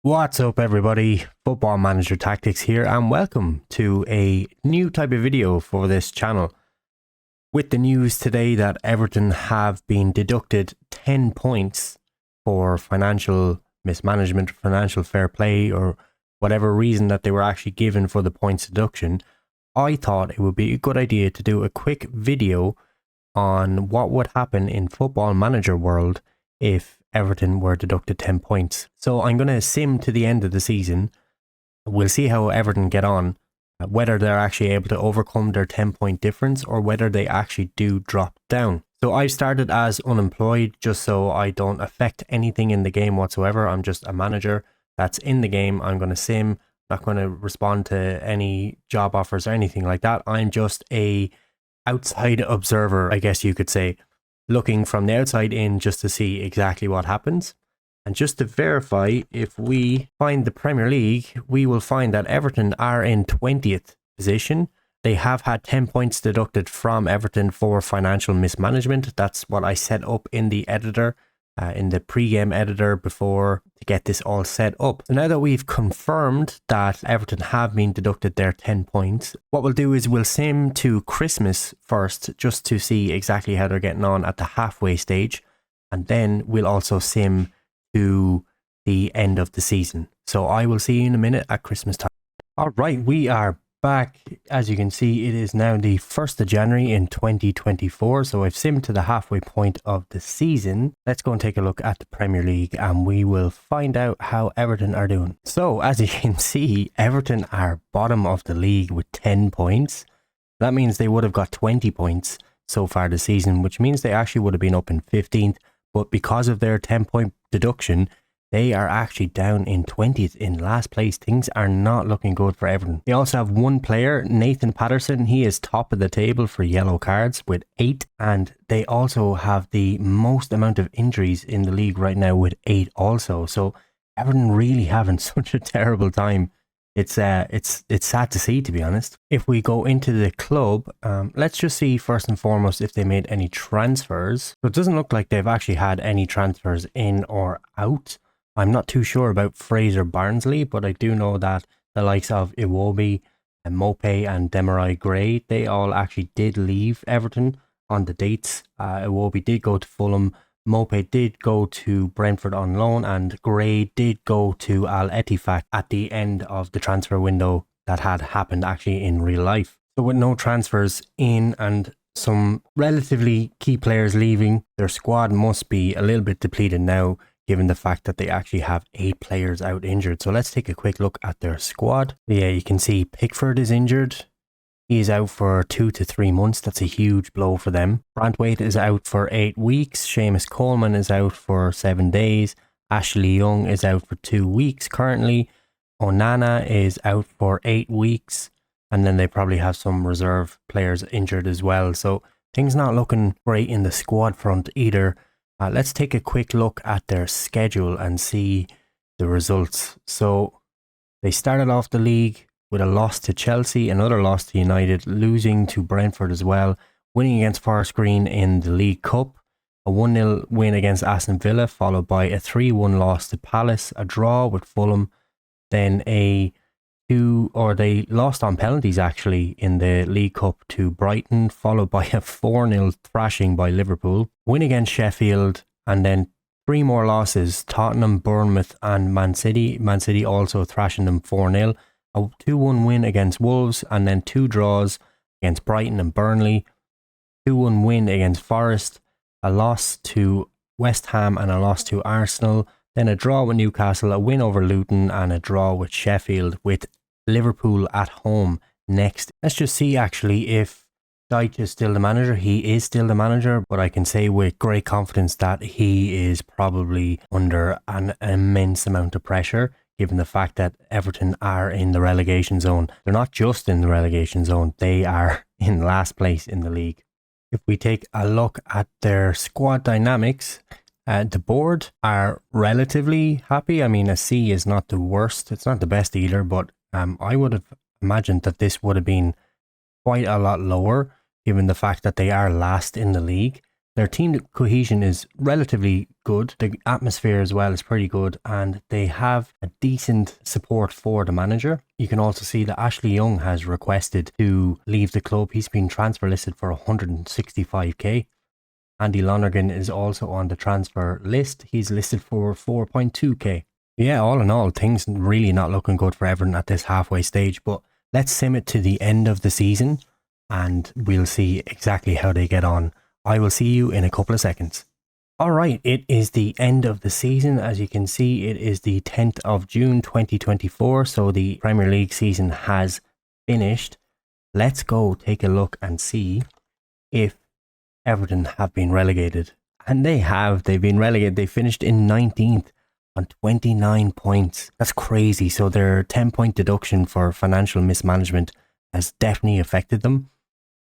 What's up everybody, Football Manager Tactics here and welcome to a new type of video for this channel. With the news today that Everton have been deducted 10 points for financial mismanagement, financial fair play, or whatever reason that they were actually given for the points deduction, I thought it would be a good idea to do a quick video on what would happen in Football Manager world if Everton were deducted 10 points. So I'm going to sim to the end of the season. We'll see how Everton get on, whether they're actually able to overcome their 10-point difference or whether they actually do drop down. So I've started as unemployed just so I don't affect anything in the game whatsoever. I'm just a manager that's in the game. I'm going to sim, not going to respond to any job offers or anything like that. I'm just a outside observer, I guess you could say, looking from the outside in just to see exactly what happens. And just to verify, if we find the Premier League, we will find that Everton are in 20th position. They have had 10 points deducted from Everton for financial mismanagement. That's what I set up in the editor, in the pre-game editor before to get this all set up. So now that we've confirmed that Everton have been deducted their 10 points, what we'll do is we'll sim to Christmas first just to see exactly how they're getting on at the halfway stage. And then we'll also sim to the end of the season. So I will see you in a minute at Christmas time. All right, we are back. As you can see, it is now the 1st of January in 2024. So I've simmed to the halfway point of the season. Let's go and take a look at the Premier League and we will find out how Everton are doing. So as you can see, Everton are bottom of the league with 10 points. That means they would have got 20 points so far this season, which means they actually would have been up in 15th. But because of their 10-point deduction, they are actually down in 20th in last place. Things are not looking good for Everton. They also have one player, Nathan Patterson. He is top of the table for yellow cards with 8. And they also have the most amount of injuries in the league right now with 8 also. So Everton really having such a terrible time. It's sad to see, to be honest. If we go into the club, let's just see first and foremost if they made any transfers. So it doesn't look like they've actually had any transfers in or out. I'm not too sure about Fraser Barnsley, but I do know that the likes of Iwobi and Mope and Demarai Gray, they all actually did leave Everton on the dates. Iwobi did go to Fulham, Mope did go to Brentford on loan, and Gray did go to Al Ettifaq at the end of the transfer window that had happened actually in real life. So with no transfers in and some relatively key players leaving, their squad must be a little bit depleted now, given the fact that they actually have 8 players out injured. So let's take a quick look at their squad. Yeah, you can see Pickford is injured. He is out for 2 to 3 months. That's a huge blow for them. Brantwaite is out for 8 weeks. Seamus Coleman is out for 7 days. Ashley Young is out for 2 weeks currently. Onana is out for 8 weeks. And then they probably have some reserve players injured as well. So things not looking great in the squad front either. Let's take a quick look at their schedule and see the results. So they started off the league with a loss to Chelsea, another loss to United, losing to Brentford as well, winning against Forest Green in the League Cup, a 1-0 win against Aston Villa, followed by a 3-1 loss to Palace, a draw with Fulham, then they lost on penalties actually in the League Cup to Brighton, followed by a 4-0 thrashing by Liverpool, win against Sheffield, and then 3 more losses, Tottenham, Bournemouth and Man City. Man City also thrashing them 4-0, a 2-1 win against Wolves, and then 2 draws against Brighton and Burnley, 2-1 win against Forest, a loss to West Ham and a loss to Arsenal, then a draw with Newcastle, a win over Luton and a draw with Sheffield, with Liverpool at home next. Let's just see actually if Dyche is still the manager. He is still the manager, but I can say with great confidence that he is probably under an immense amount of pressure, given the fact that Everton are in the relegation zone. They're not just in the relegation zone, they are in last place in the league. If we take a look at their squad dynamics, the board are relatively happy. I mean, a C is not the worst. It's not the best either, but I would have imagined that this would have been quite a lot lower, given the fact that they are last in the league. Their team cohesion is relatively good. The atmosphere as well is pretty good, and they have a decent support for the manager. You can also see that Ashley Young has requested to leave the club. He's been transfer listed for 165k. Andy Lonergan is also on the transfer list. He's listed for 4.2k. Yeah, all in all, things really not looking good for Everton at this halfway stage, but let's sim it to the end of the season and we'll see exactly how they get on. I will see you in a couple of seconds. Alright, it is the end of the season. As you can see, it is the 10th of June 2024, so the Premier League season has finished. Let's go take a look and see if Everton have been relegated. And they have. They've been relegated. They finished in 19th on 29 points. That's crazy. So their 10-point deduction for financial mismanagement has definitely affected them.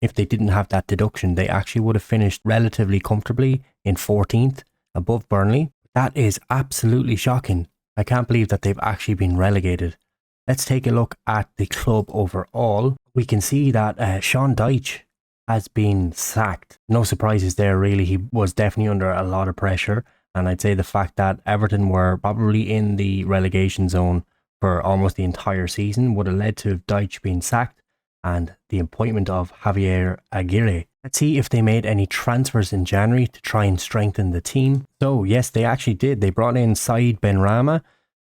If they didn't have that deduction, they actually would have finished relatively comfortably in 14th above Burnley. That is absolutely shocking. I can't believe that they've actually been relegated. Let's take a look at the club overall. We can see that Sean Dyche has been sacked. No surprises there really. He was definitely under a lot of pressure, and I'd say the fact that Everton were probably in the relegation zone for almost the entire season would have led to Dyche being sacked and the appointment of Javier Aguirre. Let's see if they made any transfers in January to try and strengthen the team. So yes, they actually did. They brought in Said Benrahma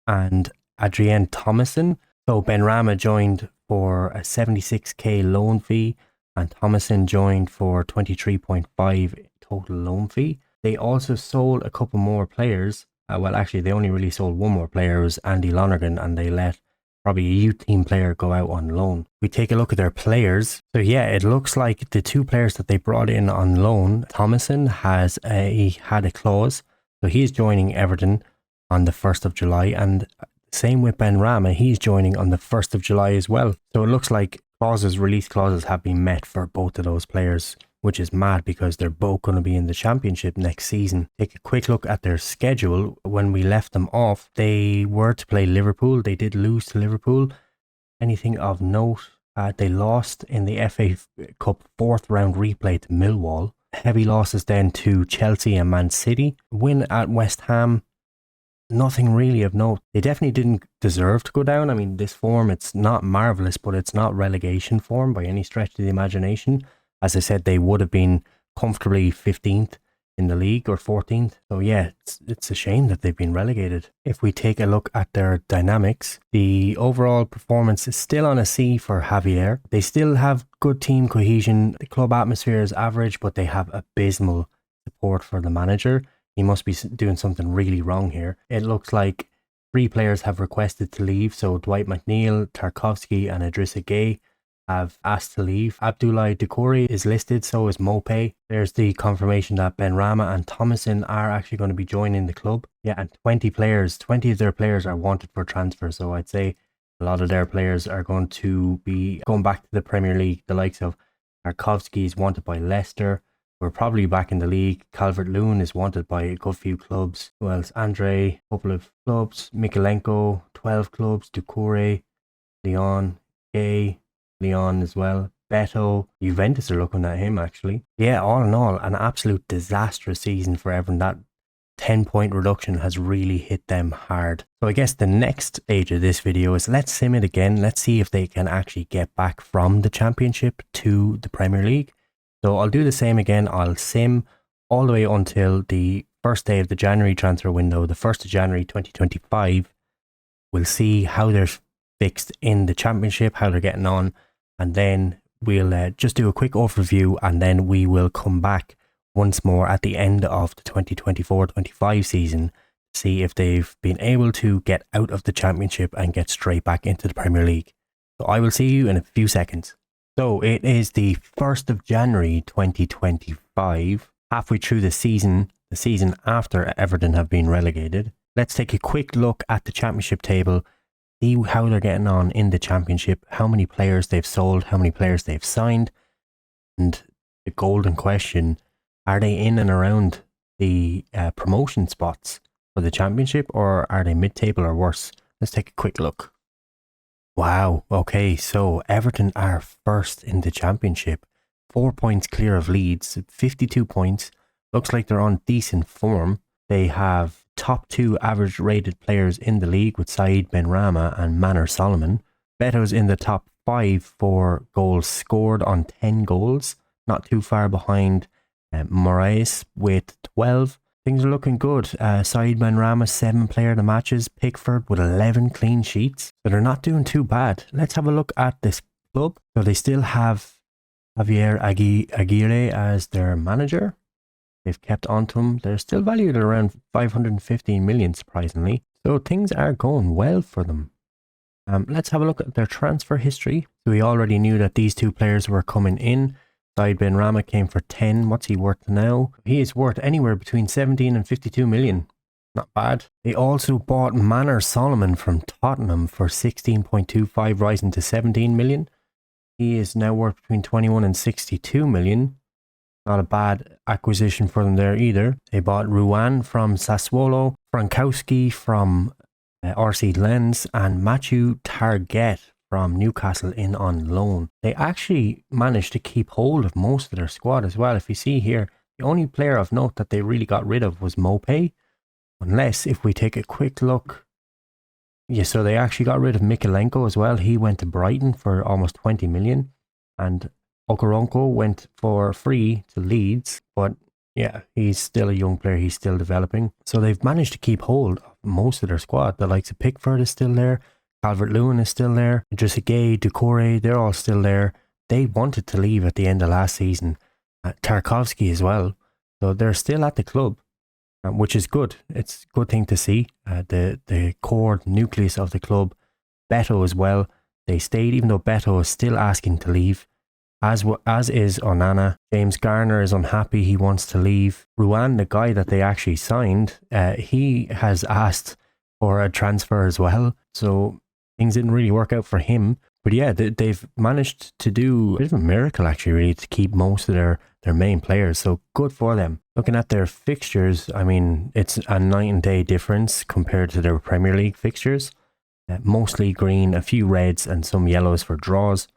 and Adrien Thomason. So Benrahma joined for a 76k loan fee and Thomason joined for 23.5 total loan fee. They also sold a couple more players. Well, actually, they only really sold one more player. It was Andy Lonergan, and they let probably a youth team player go out on loan. We take a look at their players. So yeah, it looks like the two players that they brought in on loan, Thomason had a clause. So he's joining Everton on the 1st of July, and same with Benrahma, he's joining on the 1st of July as well. So it looks like release clauses have been met for both of those players, which is mad because they're both going to be in the Championship next season. Take a quick look at their schedule. When we left them off, they were to play Liverpool. They did lose to Liverpool. Anything of note, they lost in the FA Cup 4th round replay to Millwall. Heavy losses then to Chelsea and Man City. Win at West Ham. Nothing really of note. They definitely didn't deserve to go down. I mean, this form, it's not marvellous, but it's not relegation form by any stretch of the imagination. As I said, they would have been comfortably 15th in the league or 14th. So yeah, it's a shame that they've been relegated. If we take a look at their dynamics, the overall performance is still on a C for Javier. They still have good team cohesion. The club atmosphere is average, but they have abysmal support for the manager. He must be doing something really wrong here. It looks like 3 players have requested to leave. So Dwight McNeil, Tarkovsky and Idrissa Gueye have asked to leave. Abdoulaye Doucouré is listed, so is Mopé. There's the confirmation that Benrahma and Thomason are actually going to be joining the club. Yeah, and 20 of their players are wanted for transfer. So I'd say a lot of their players are going to be going back to the Premier League. The likes of Tarkovsky is wanted by Leicester. We're probably back in the league. Calvert-Lewin is wanted by a good few clubs. Who else? Andre, a couple of clubs. Mikolenko, 12 clubs. Doucouré, Lyon, Gay, Lyon as well. Beto, Juventus are looking at him actually. Yeah, all in all, an absolute disastrous season for Everton. That 10-point reduction has really hit them hard. So I guess the next stage of this video is let's sim it again. Let's see if they can actually get back from the Championship to the Premier League. So I'll do the same again. I'll sim all the way until the first day of the January transfer window, the 1st of January 2025. We'll see how they're fixed in the Championship, how they're getting on, and then we'll just do a quick overview, and then we will come back once more at the end of the 2024-25 season to see if they've been able to get out of the Championship and get straight back into the Premier League. So I will see you in a few seconds. So it is the 1st of January 2025, halfway through the season after Everton have been relegated. Let's take a quick look at the Championship table, see how they're getting on in the Championship, how many players they've sold, how many players they've signed, and the golden question, are they in and around the promotion spots for the Championship, or are they mid-table or worse? Let's take a quick look. Wow, okay, so Everton are first in the Championship, 4 points clear of Leeds, 52 points, Looks like they're on decent form. They have top 2 average rated players in the league with Said Benrahma and Manor Solomon. Beto's in the top 5 for goals scored on 10 goals. Not too far behind Moraes with 12. Things are looking good. Said Benrahma, 7 player of the matches. Pickford with 11 clean sheets. So they're not doing too bad. Let's have a look at this club. So they still have Javier Aguirre as their manager. They've kept on to him. They're still valued at around 515 million, surprisingly. So things are going well for them. Let's have a look at their transfer history. So we already knew that these 2 players were coming in. Said Benrahma came for 10. What's he worth now? He is worth anywhere between 17 and 52 million. Not bad. They also bought Manor Solomon from Tottenham for 16.25, rising to 17 million. He is now worth between 21 and 62 million. Not a bad acquisition for them there either. They bought Ruan from Sassuolo, Frankowski from RC Lens, and Matthew Target from Newcastle in on loan. They actually managed to keep hold of most of their squad as well. If you see here, the only player of note that they really got rid of was Mopé. Unless, if we take a quick look, yeah, so they actually got rid of Mikalenko as well. He went to Brighton for almost 20 million. And Okoronkwo went for free to Leeds, but yeah, he's still a young player. He's still developing. So they've managed to keep hold of most of their squad. The likes of Pickford is still there. Calvert-Lewin is still there. Trezeguet, Doucouré, they're all still there. They wanted to leave at the end of last season. Tarkovsky as well. So they're still at the club, which is good. It's a good thing to see. The core nucleus of the club, Beto as well, they stayed, even though Beto is still asking to leave. As is Onana. James Garner is unhappy. He wants to leave. Ruan, the guy that they actually signed, he has asked for a transfer as well. So things didn't really work out for him. But yeah, they've managed to do a bit of a miracle actually, really, to keep most of their main players. So good for them. Looking at their fixtures, I mean, it's a night and day difference compared to their Premier League fixtures. Mostly green, a few reds and some yellows for draws.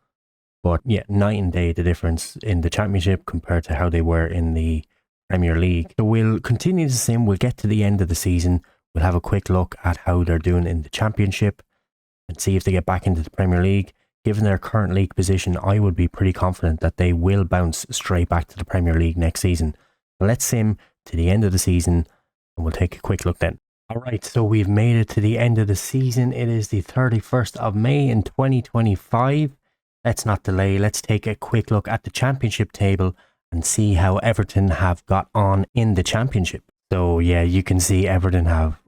But yeah, night and day the difference in the Championship compared to how they were in the Premier League. So we'll continue the same. We'll get to the end of the season. We'll have a quick look at how they're doing in the Championship and see if they get back into the Premier League. Given their current league position, I would be pretty confident that they will bounce straight back to the Premier League next season. Let's sim to the end of the season and we'll take a quick look then. Alright, so we've made it to the end of the season. It is the 31st of May in 2025. Let's not delay. Let's take a quick look at the Championship table and see how Everton have got on in the Championship. So yeah, you can see Everton have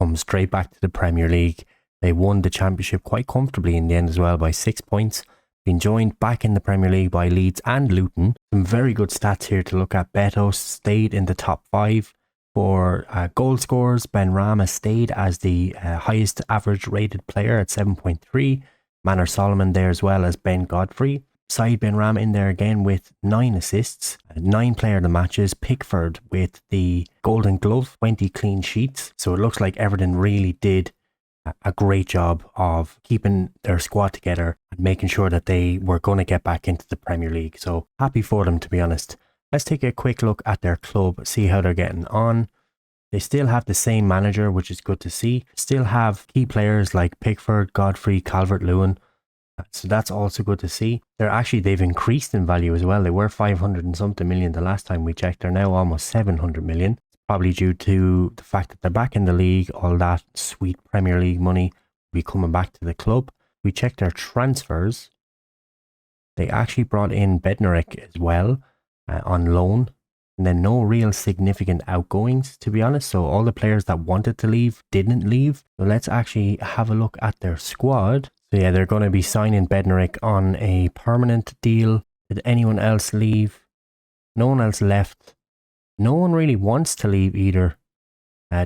come straight back to the Premier League. They won the Championship quite comfortably in the end as well by 6 points. Been joined back in the Premier League by Leeds and Luton. Some very good stats here to look at. Beto stayed in the top 5 for goal scorers. Benrahma stayed as the highest average rated player at 7.3. Manor Solomon there as well as Ben Godfrey. Said Benrahma in there again with 9 assists, 9 player of the matches. Pickford with the Golden Glove, 20 clean sheets. So it looks like Everton really did a great job of keeping their squad together and making sure that they were going to get back into the Premier League. So happy for them, to be honest. Let's take a quick look at their club, see how they're getting on. They still have the same manager, which is good to see. Still have key players like Pickford, Godfrey, Calvert-Lewin. So that's also good to see. They've increased in value as well. They were 500 and something million the last time we checked. They're now almost 700 million. Probably due to the fact that they're back in the league. All that sweet Premier League money will be coming back to the club. We checked their transfers. They actually brought in Bednarek as well on loan. And then no real significant outgoings, to be honest. So all the players that wanted to leave didn't leave. So let's actually have a look at their squad. So yeah, they're going to be signing Bednarek on a permanent deal. Did anyone else leave? No one else left. No one really wants to leave either.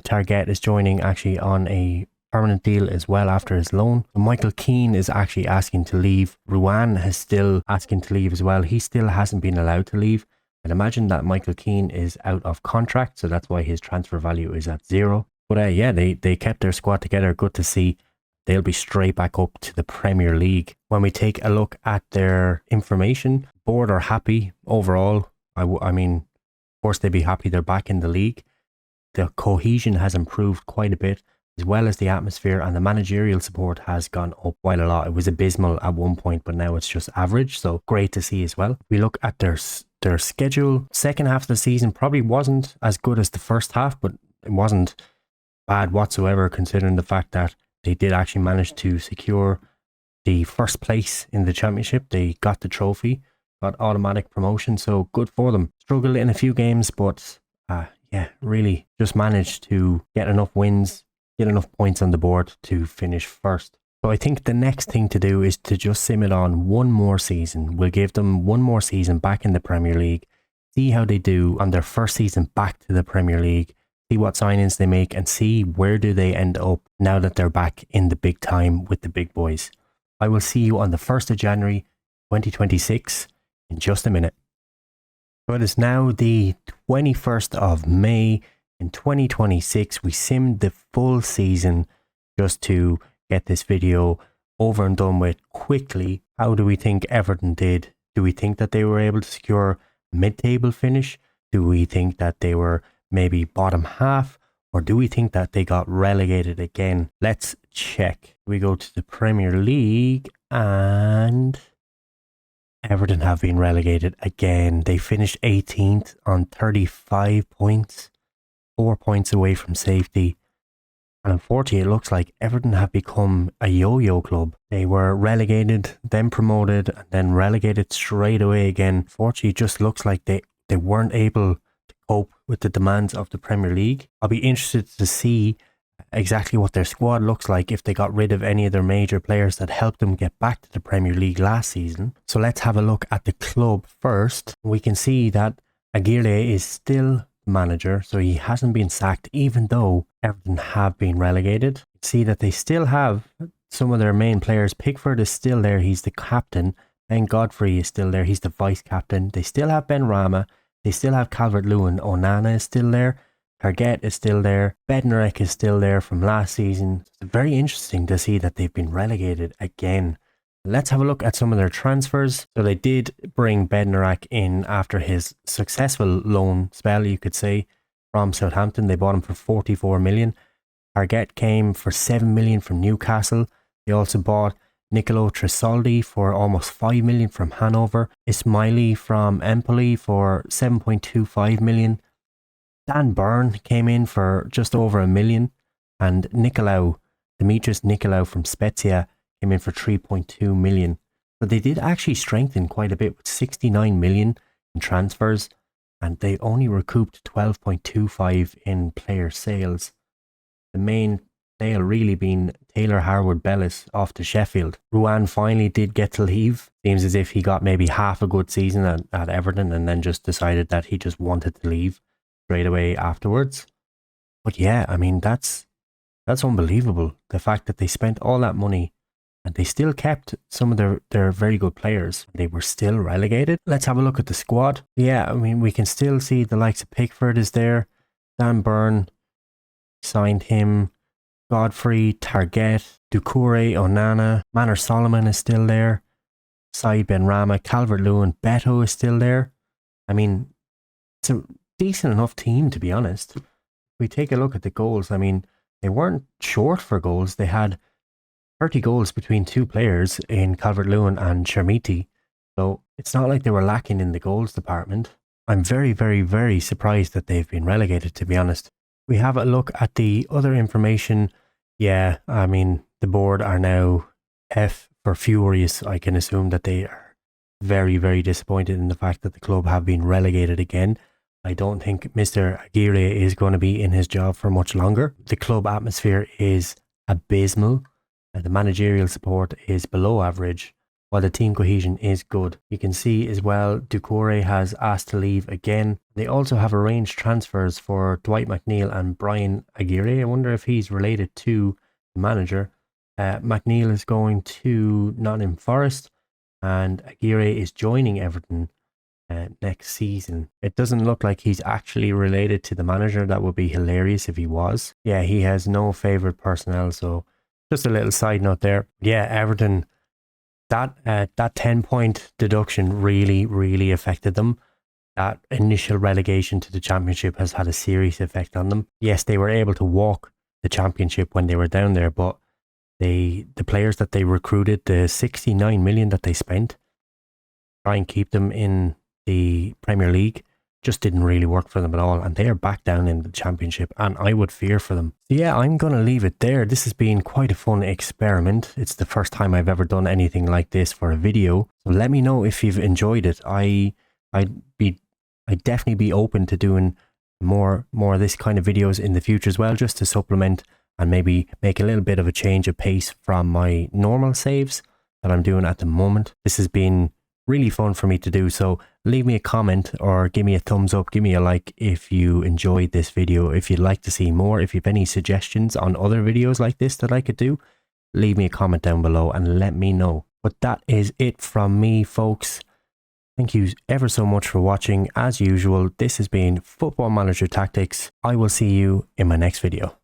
Target is joining actually on a permanent deal as well after his loan. Michael Keane is actually asking to leave. Ruan is still asking to leave as well. He still hasn't been allowed to leave. I'd imagine that Michael Keane is out of contract, so that's why his transfer value is at 0. But yeah, they kept their squad together. Good to see. They'll be straight back up to the Premier League. When we take a look at their information, board are happy overall. I mean, course, they'd be happy they're back in the league. The cohesion has improved quite a bit, as well as the atmosphere, and the managerial support has gone up quite a lot. It was abysmal at one point, but now it's just average, so great to see as well. We look at their schedule. Second half of the season probably wasn't as good as the first half, but it wasn't bad whatsoever, considering the fact that they did actually manage to secure the first place in the championship. They got the trophy, got automatic promotion, so good for them. Struggled in a few games, but yeah, really just managed to get enough wins, get enough points on the board to finish first. So I think the next thing to do is to just sim it on one more season. We'll give them one more season back in the Premier League, see how they do on their first season back to the Premier League, see what signings they make, and see where do they end up now that they're back in the big time with the big boys. I will see you on the 1st of January 2026 in just a minute. So it is now the 21st of May in 2026. We simmed the full season just to get this video over and done with quickly. How do we think Everton did? Do we think that they were able to secure a mid-table finish? Do we think that they were maybe bottom half? Or do we think that they got relegated again? Let's check. We go to the Premier League and Everton have been relegated again. They finished 18th on 35 points, 4 points away from safety. And unfortunately, it looks like Everton have become a yo-yo club. They were relegated, then promoted, and then relegated straight away again. Unfortunately, it just looks like they weren't able to cope with the demands of the Premier League. I'll be interested to see exactly what their squad looks like if they got rid of any of their major players that helped them get back to the Premier League last season. So let's have a look at the club first. We can see that Aguirre is still manager, so he hasn't been sacked even though Everton have been relegated. See that they still have some of their main players. Pickford is still there, he's the captain. Ben Godfrey is still there, he's the vice captain. They still have Ben Rama, they still have Calvert-Lewin. Onana is still there, Target is still there, Bednarek is still there from last season. It's very interesting to see that they've been relegated again. Let's have a look at some of their transfers. So they did bring Bednarek in after his successful loan spell, you could say, from Southampton. They bought him for 44 million. Target came for 7 million from Newcastle. They also bought Nicolo Tresoldi for almost 5 million from Hanover. Ismaili from Empoli for 7.25 million. Dan Burn came in for just over $1 million. And Dimitris Nicolaou from Spezia came in for 3.2 million. So they did actually strengthen quite a bit with 69 million in transfers, and they only recouped 12.25 in player sales. The main sale really being Taylor Harwood-Bellis off to Sheffield. Ruan finally did get to leave. Seems as if he got maybe half a good season at Everton and then just decided that he just wanted to leave straight away afterwards. But yeah, I mean, that's unbelievable. The fact that they spent all that money and they still kept some of their very good players. They were still relegated. Let's have a look at the squad. Yeah, I mean, we can still see the likes of Pickford is there. Dan Burn signed him. Godfrey, Target, Doucouré, Onana. Manor Solomon is still there. Said Benrahma, Calvert-Lewin, Beto is still there. I mean, it's a decent enough team, to be honest. If we take a look at the goals, I mean, they weren't short for goals. They had 30 goals between two players in Calvert-Lewin and Chermiti. So it's not like they were lacking in the goals department. I'm very, very, very surprised that they've been relegated, to be honest. We have a look at the other information. Yeah, I mean, the board are now F for furious. I can assume that they are very, very disappointed in the fact that the club have been relegated again. I don't think Mr. Aguirre is going to be in his job for much longer. The club atmosphere is abysmal. The managerial support is below average, while the team cohesion is good. You can see as well, Doucouré has asked to leave again. They also have arranged transfers for Dwight McNeil and Brian Aguirre. I wonder if he's related to the manager. McNeil is going to Nottingham Forest, and Aguirre is joining Everton next season. It doesn't look like he's actually related to the manager. That would be hilarious if he was. Yeah, he has no favourite personnel, so just a little side note there. Yeah, Everton, that 10-point deduction really, really affected them. that initial relegation to the championship has had a serious effect on them. Yes, they were able to walk the championship when they were down there, but the players that they recruited, the 69 million that they spent, try and keep them in the Premier League, just didn't really work for them at all, and they are back down in the championship, and I would fear for them. So yeah, I'm going to leave it there. This has been quite a fun experiment. It's the first time I've ever done anything like this for a video, so let me know if you've enjoyed it. I'd definitely be open to doing more of this kind of videos in the future as well, just to supplement and maybe make a little bit of a change of pace from my normal saves that I'm doing at the moment. This has been really fun for me to do, so leave me a comment or give me a thumbs up, give me a like if you enjoyed this video. If you'd like to see more, if you have any suggestions on other videos like this that I could do, leave me a comment down below and let me know. But that is it from me, folks. Thank you ever so much for watching. As usual, this has been Football Manager Tactics. I will see you in my next video.